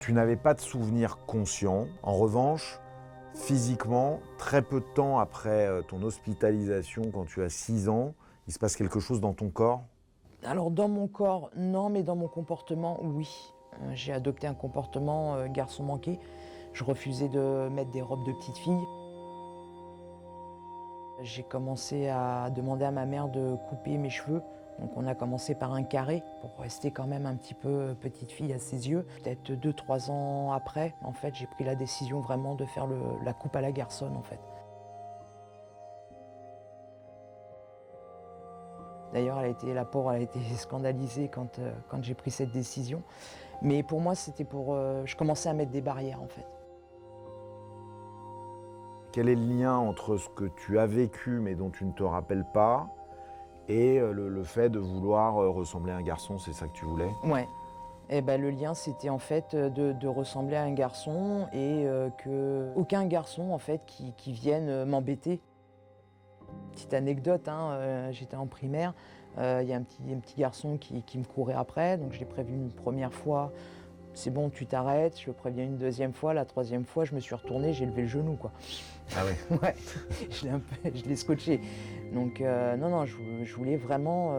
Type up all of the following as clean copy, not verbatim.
Tu n'avais pas de souvenirs conscients. En revanche, physiquement, très peu de temps après ton hospitalisation, quand tu as 6 ans, il se passe quelque chose dans ton corps? Alors dans mon corps, non, mais dans mon comportement, oui. J'ai adopté un comportement garçon manqué. Je refusais de mettre des robes de petite fille. J'ai commencé à demander à ma mère de couper mes cheveux. Donc on a commencé par un carré pour rester quand même un petit peu petite fille à ses yeux. Peut-être 2, 3 ans après, en fait, j'ai pris la décision vraiment de faire la coupe à la garçonne, en fait. D'ailleurs, la pauvre, elle a été scandalisée quand j'ai pris cette décision. Mais pour moi, c'était je commençais à mettre des barrières, en fait. Quel est le lien entre ce que tu as vécu mais dont tu ne te rappelles pas et le fait de vouloir ressembler à un garçon, c'est ça que tu voulais? Ouais. Et ben, le lien, c'était en fait de ressembler à un garçon et que aucun garçon, en fait, qui vienne m'embêter. Petite anecdote, hein, j'étais en primaire, il y a un petit garçon qui me courait après, donc je l'ai prévenu une première fois: «C'est bon, tu t'arrêtes». Je le préviens une deuxième fois, la troisième fois, je me suis retourné, j'ai levé le genou, quoi. Ah ouais. Ouais, je l'ai scotché. Donc non, non, je voulais vraiment,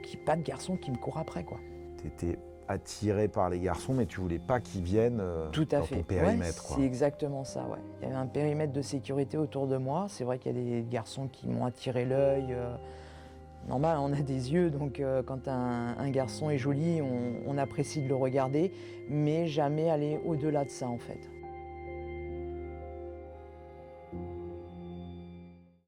qu'il y ait pas de garçon qui me court après, quoi. Tu étais attiré par les garçons, mais tu voulais pas qu'ils viennent Tout à dans fait. ton Ouais, périmètre, quoi. c'est exactement ça, ouais. Il y avait un périmètre de sécurité autour de moi. C'est vrai qu'il y a des garçons qui m'ont attiré l'œil. Normal, on a des yeux, donc quand un garçon est joli, on apprécie de le regarder, mais jamais aller au-delà de ça, en fait.